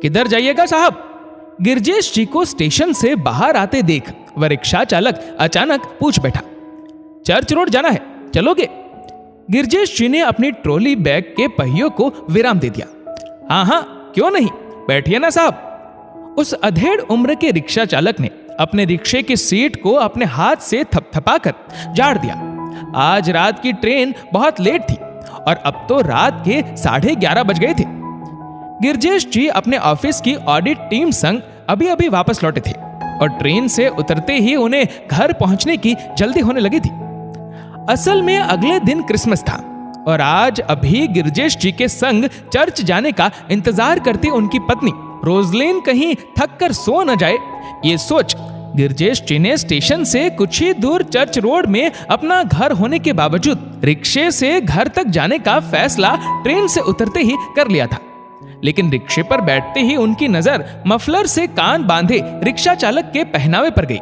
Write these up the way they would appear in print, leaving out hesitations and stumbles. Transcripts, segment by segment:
किधर जाइएगा साहब? गिरजेश जी को स्टेशन से बाहर आते देख वह रिक्शा चालक अचानक पूछ बैठा। चर्च रोड जाना है, चलोगे? गिरजेश जी ने अपनी ट्रॉली बैग के पहियों को विराम दे दिया। हाँ हाँ, क्यों नहीं, बैठिए ना साहब। उस अधेड़ उम्र के रिक्शा चालक ने अपने रिक्शे की सीट को अपने हाथ से थपथपाकर झाड़ दिया। आज रात की ट्रेन बहुत लेट थी और अब तो रात के 11:30 बज गए थे। गिरजेश जी अपने ऑफिस की ऑडिट टीम संग अभी अभी वापस लौटे थे और ट्रेन से उतरते ही उन्हें घर पहुंचने की जल्दी होने लगी थी। असल में अगले दिन क्रिसमस था और आज अभी गिरजेश जी के संग चर्च जाने का इंतजार करती उनकी पत्नी रोजलिन कहीं थक कर सो न जाए, ये सोच गिरजेश जी ने स्टेशन से कुछ ही दूर चर्च रोड में अपना घर होने के बावजूद रिक्शे से घर तक जाने का फैसला ट्रेन से उतरते ही कर लिया था। लेकिन रिक्शे पर बैठते ही उनकी नजर मफलर से कान बांधे रिक्शा चालक के पहनावे पर गई।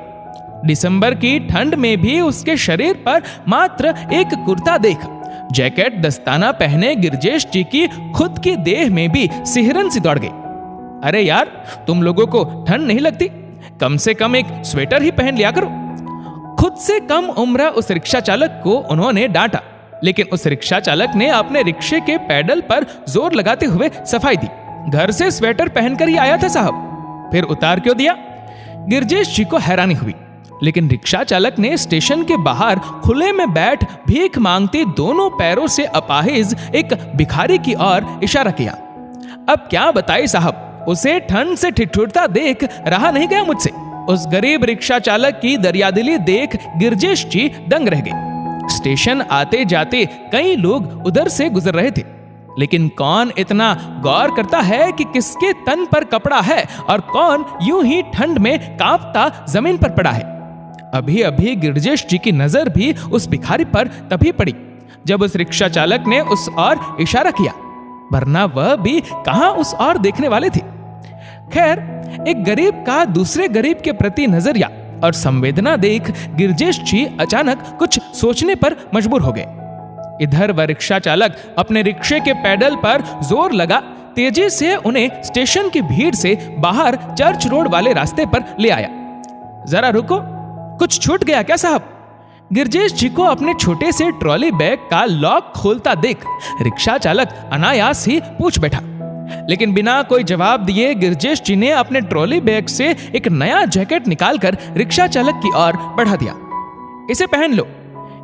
दिसंबर की ठंड में भी उसके शरीर पर मात्र एक कुर्ता देख जैकेट दस्ताना पहने गिरजेश जी की खुद की देह में भी सिहरन सी दौड़ गई। अरे यार, तुम लोगों को ठंड नहीं लगती? कम से कम एक स्वेटर ही पहन लिया करो। खुद से कम उम्र उस रिक्शा चालक को उन्होंने डांटा, लेकिन उस रिक्शा चालक ने अपने रिक्शे के पैडल पर जोर लगाते हुए सफाई दी। घर से स्वेटर पहनकर ही आया था साहब, फिर उतार क्यों दिया? गिरजेश जी को हैरानी हुई, लेकिन रिक्शा चालक ने स्टेशन के बाहर खुले में बैठ भीख मांगते दोनों पैरों से अपाहिज एक भिखारी की ओर इशारा किया। अब क्या बताए साहब, उसे ठंड से ठिठुरता देख रहा नहीं गया मुझसे। उस गरीब रिक्शा चालक की दरियादिली देख गिरजेश जी दंग रह गए। स्टेशन आते जाते कई लोग उधर से गुजर रहे थे, लेकिन कौन इतना गौर करता है कि किसके तन पर कपड़ा है और कौन यूं ही ठंड में कांपता जमीन पर पड़ा है। अभी अभी गिरजेश जी की नजर भी उस भिखारी पर तभी पड़ी जब उस रिक्शा चालक ने उस ओर इशारा किया, वरना वह भी कहां उस ओर देखने वाले थे। खैर, एक गरीब का दूसरे गरीब के प्रति नजरिया और संवेदना देख गिरजेश जी अचानक कुछ सोचने पर मजबूर हो गए। इधर वह रिक्शा चालक अपने रिक्शे के पैडल पर जोर लगा तेजी से उन्हें स्टेशन की भीड़ से बाहर चर्च रोड वाले रास्ते पर ले आया। जरा रुको, कुछ छूट गया क्या साहब? गिरजेश जी को अपने छोटे से ट्रॉली बैग का लॉक खोलता देख रिक्शा चालक अनायास ही पूछ बैठा। लेकिन बिना कोई जवाब दिए गिरजेश जी ने अपने ट्रॉली बैग से एक नया जैकेट निकालकर रिक्शा चालक की ओर बढ़ा दिया। इसे पहन लो,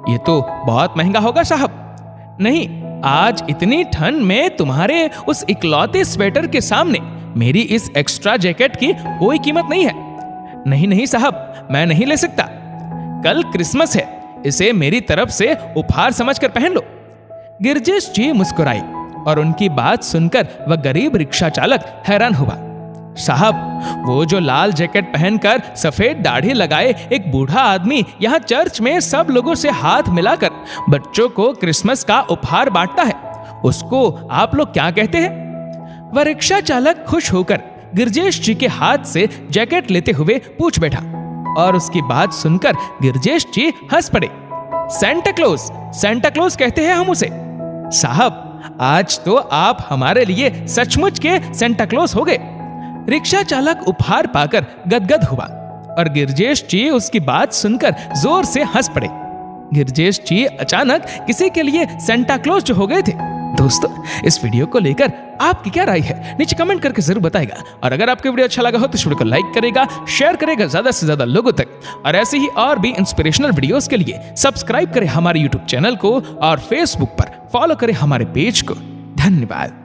ये तो बहुत महंगा होगा साहब। नहीं, आज इतनी ठंड में तुम्हारे उस इकलौते स्वेटर के सामने मेरी इस एक्स्ट्रा जैकेट की कोई कीमत नहीं है। नहीं नहीं साहब, मैं नहीं ले सकता। कल क्रिसमस है, इसे मेरी तरफ से उपहार समझकर पहन लो। गिरजेश जी मुस्कुराए और उनकी बात सुनकर वह गरीब रिक्शा चालक हैरान हुआ। साहब, वो जो लाल जैकेट पहनकर सफेद दाढ़ी लगाए एक बूढ़ा आदमी यहाँ चर्च में सब लोगों से हाथ मिलाकर बच्चों को क्रिसमस का उपहार बांटता है, उसको आप लोग क्या कहते हैं? वह रिक्शा चालक खुश होकर गिरजेश जी के हाथ से जैकेट लेते हुए पूछ बैठा और उसकी बात सुनकर गिरजेश जी हंस पड़े। सेंटा क्लॉज कहते हैं हम उसे। साहब, आज तो आप हमारे लिए सचमुच के सेंटा क्लॉज हो गए। रिक्शा चालक उपहार पाकर गदगद हुआ और गिरजेश जी उसकी बात सुनकर जोर से हंस पड़े। गिरजेश जी अचानक किसी के लिए सेंटा क्लॉज हो गए थे। दोस्तों, इस वीडियो को लेकर आपकी क्या राय है नीचे कमेंट करके जरूर बताएगा। और अगर आपको वीडियो अच्छा लगा हो तो इस वीडियो को लाइक करेगा, शेयर करेगा ज्यादा से ज्यादा लोगों तक। और ऐसे ही और भी इंस्पिरेशनल वीडियोस के लिए सब्सक्राइब करें हमारे यूट्यूब चैनल को और फेसबुक पर फॉलो करें हमारे पेज को। धन्यवाद।